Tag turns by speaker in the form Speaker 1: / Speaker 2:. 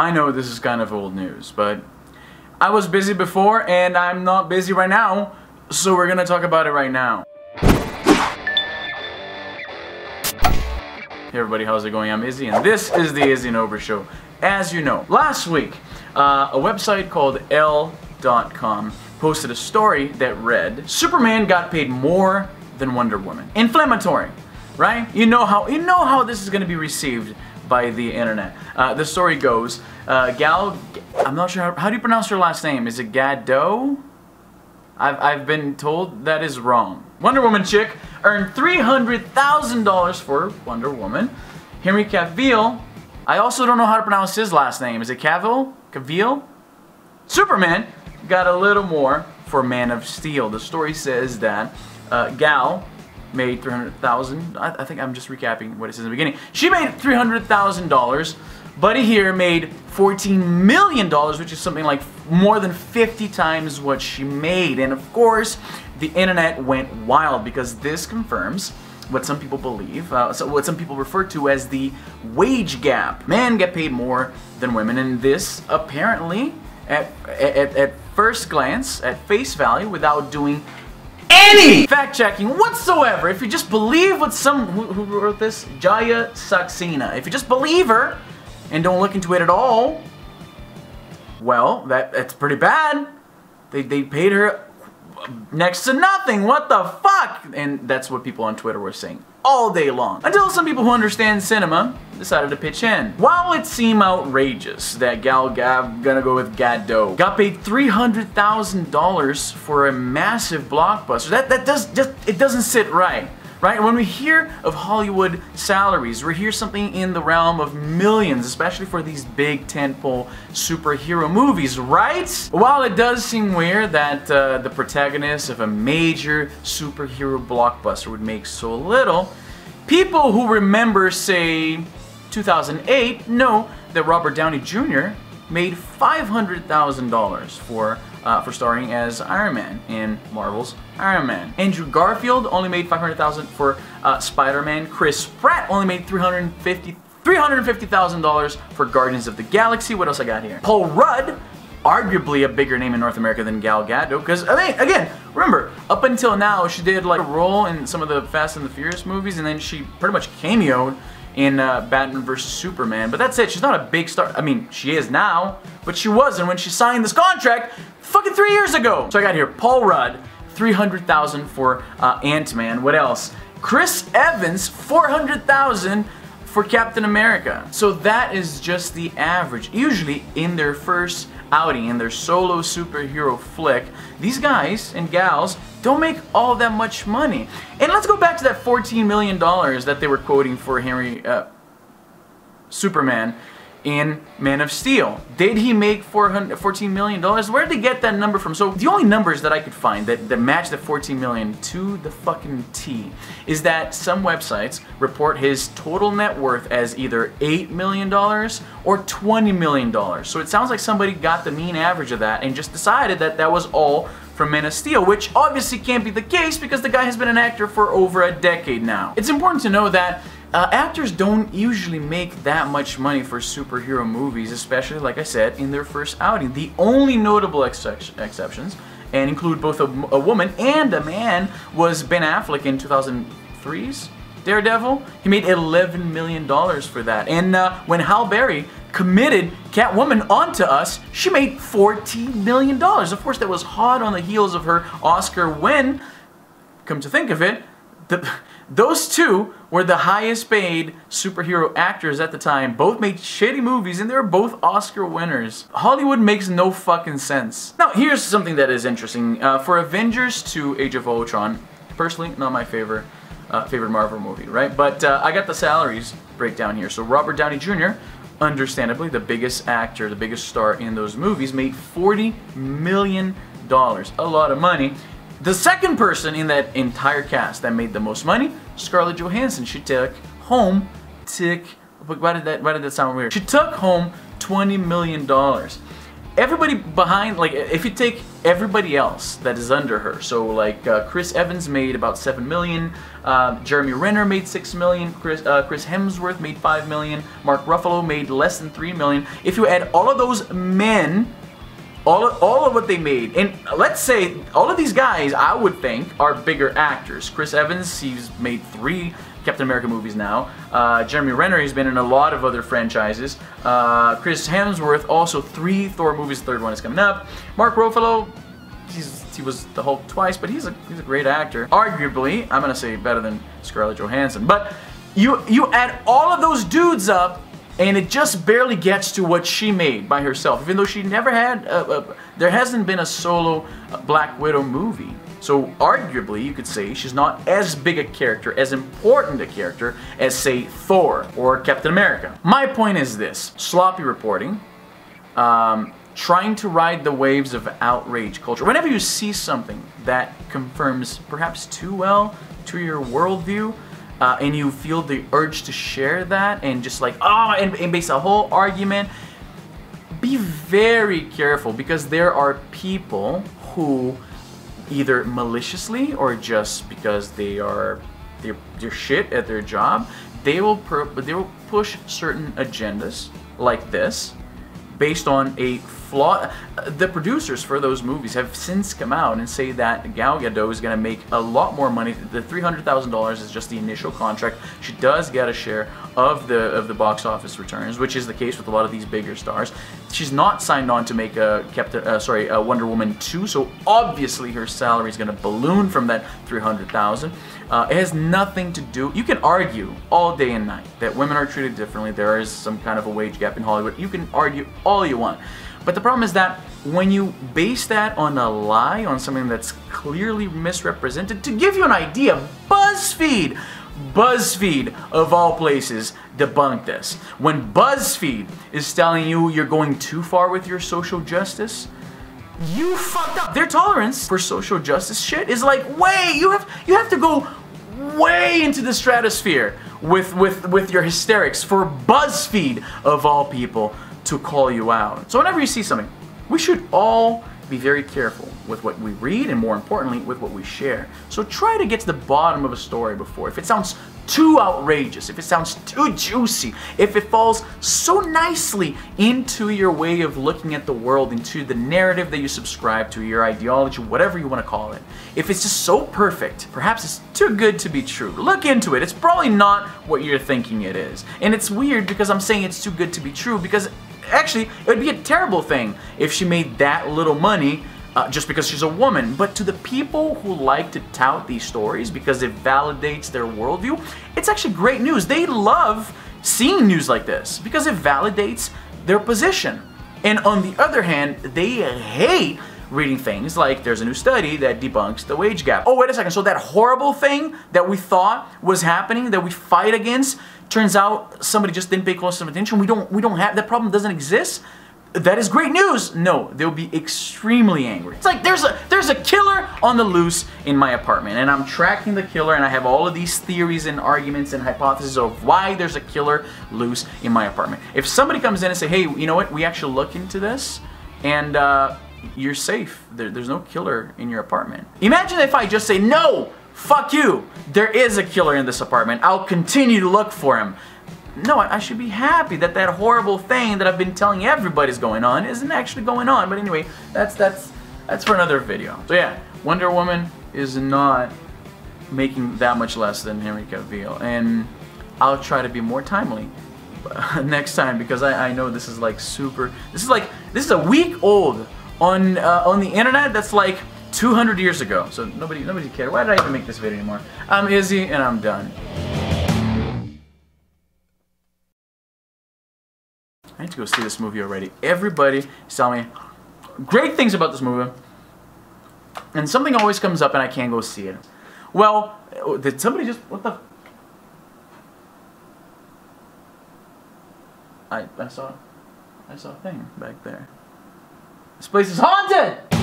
Speaker 1: I know this is kind of old news, but I was busy before and I'm not busy right now, so we're gonna talk about it right now. Hey everybody, how's it going? I'm Izzy and this is the izzynobre Show. As you know, last week, a website called L.com posted a story that read, Superman got paid more than Wonder Woman. Inflammatory, right? You know how this is gonna be received by the internet. The story goes, I'm not sure, how do you pronounce her last name? Is it Gadot? I've been told that is wrong. Wonder Woman chick earned $300,000 for Wonder Woman. Henry Cavill, I also don't know how to pronounce his last name. Is it Cavill? Cavill? Superman got a little more for Man of Steel. The story says that Gal made $300,000. I think I'm just recapping what it says in the beginning. She made $300,000. Buddy here made $14 million, which is something like more than 50 times what she made. And of course, the internet went wild because this confirms what some people believe, what some people refer to as the wage gap. Men get paid more than women, and this apparently, at first glance, at face value, without doing any fact-checking whatsoever, if you just believe what who wrote this? Jaya Saxena. If you just believe her and don't look into it at all, well, that's pretty bad. They paid her next to nothing. What the fuck? And that's what people on Twitter were saying all day long. Until some people who understand cinema decided to pitch in. While it seemed outrageous that gonna go with Gadot, got paid $300,000 for a massive blockbuster, it doesn't sit right. Right? When we hear of Hollywood salaries, we hear something in the realm of millions, especially for these big tentpole superhero movies, right? While it does seem weird that the protagonist of a major superhero blockbuster would make so little, people who remember, say, 2008 know that Robert Downey Jr. made $500,000 for starring as Iron Man in Marvel's Iron Man. Andrew Garfield only made $500,000 for Spider-Man. Chris Pratt only made $350,000 for Guardians of the Galaxy. What else I got here? Paul Rudd, arguably a bigger name in North America than Gal Gadot, because, I mean, again, remember, up until now, she did like a role in some of the Fast and the Furious movies, and then she pretty much cameoed in Batman vs. Superman. But that's it, she's not a big star. I mean, she is now, but she wasn't when she signed this contract fucking 3 years ago. So I got here, Paul Rudd, $300,000 for Ant-Man. What else? Chris Evans, $400,000 for Captain America. So that is just the average. Usually in their first outing, in their solo superhero flick, these guys and gals don't make all that much money. And let's go back to that $14 million that they were quoting for Superman in Man of Steel. Did he make $14 million? Where did they get that number from? So the only numbers that I could find that match the $14 million to the fucking T is that some websites report his total net worth as either $8 million or $20 million. So it sounds like somebody got the mean average of that and just decided that that was all from Man of Steel, which obviously can't be the case because the guy has been an actor for over a decade now. It's important to know that actors don't usually make that much money for superhero movies, especially, like I said, in their first outing. The only notable exceptions, and include both a woman and a man, was Ben Affleck in 2003's Daredevil. He made $11 million for that. And when Halle Berry committed Catwoman onto us, she made $14 million. Of course, that was hot on the heels of her Oscar win. Come to think of it, those two were the highest paid superhero actors at the time. Both made shitty movies and they were both Oscar winners. Hollywood makes no fucking sense. Now here's something that is interesting. For Avengers 2 Age of Ultron, personally not my favorite Marvel movie, right? But I got the salaries breakdown here. So Robert Downey Jr., understandably the biggest actor, the biggest star in those movies, made $40 million. A lot of money. The second person in that entire cast that made the most money, Scarlett Johansson. She took home, why did that sound weird? She took home $20 million. everybody behind, like, if you take everybody else that is under her, so like Chris Evans made about $7 million, Jeremy Renner made $6 million, Chris Hemsworth made $5 million, Mark Ruffalo made less than $3 million. If you add all of those men, all of what they made, and let's say all of these guys, I would think, are bigger actors. Chris Evans, he's made 3 Captain America movies now. Jeremy Renner, he's been in a lot of other franchises. Chris Hemsworth, also 3 Thor movies, the 3rd one is coming up. Mark Ruffalo, he was the Hulk twice, but he's a great actor. Arguably, I'm gonna say better than Scarlett Johansson. But you add all of those dudes up, and it just barely gets to what she made by herself, even though she never had, there hasn't been a solo Black Widow movie. So arguably, you could say she's not as big a character, as important a character as, say, Thor or Captain America. My point is this: sloppy reporting, trying to ride the waves of outrage culture. Whenever you see something that confirms perhaps too well to your worldview, and you feel the urge to share that and just like, and base a whole argument, be very careful, because there are people who either maliciously or just because they're shit at their job, they will push certain agendas like this based on a flaw. The producers for those movies have since come out and say that Gal Gadot is going to make a lot more money. The $300,000 is just the initial contract. She does get a share of the box office returns, which is the case with a lot of these bigger stars. She's not signed on to make a Wonder Woman 2, so obviously her salary is going to balloon from that $300,000. It has nothing to do. You can argue all day and night that women are treated differently. There is some kind of a wage gap in Hollywood. You can argue all you want. But the problem is that when you base that on a lie, on something that's clearly misrepresented, to give you an idea, BuzzFeed of all places debunked this. When BuzzFeed is telling you you're going too far with your social justice, you fucked up. Their tolerance for social justice shit is like you have to go way into the stratosphere with your hysterics for BuzzFeed of all people to call you out. So whenever you see something, we should all be very careful with what we read, and more importantly, with what we share. So try to get to the bottom of a story before. If it sounds too outrageous, if it sounds too juicy, if it falls so nicely into your way of looking at the world, into the narrative that you subscribe to, your ideology, whatever you want to call it, if it's just so perfect, perhaps it's too good to be true. Look into it. It's probably not what you're thinking it is. And it's weird because I'm saying it's too good to be true, because actually, it would be a terrible thing if she made that little money just because she's a woman. But to the people who like to tout these stories because it validates their worldview, it's actually great news. They love seeing news like this because it validates their position. And on the other hand, they hate reading things like there's a new study that debunks the wage gap. Oh, wait a second, so that horrible thing that we thought was happening, that we fight against, turns out somebody just didn't pay close enough attention. We don't have, that problem doesn't exist. That is great news. No, they'll be extremely angry. It's like there's a killer on the loose in my apartment, and I'm tracking the killer, and I have all of these theories and arguments and hypotheses of why there's a killer loose in my apartment. If somebody comes in and say, hey, you know what, we actually look into this, and you're safe. There's no killer in your apartment. Imagine if I just say, no, fuck you. There is a killer in this apartment. I'll continue to look for him. No, I should be happy that that horrible thing that I've been telling everybody's going on isn't actually going on. But anyway, that's for another video. So yeah, Wonder Woman is not making that much less than Henry Cavill, and I'll try to be more timely next time, because I know this is like super. This is a week old on the internet. That's like 200 years ago. So nobody cared. Why did I even make this video anymore? I'm Izzy, and I'm done. I need to go see this movie already. Everybody is telling me great things about this movie, and something always comes up and I can't go see it. Well, did somebody just, what the? I saw a thing back there. This place is haunted!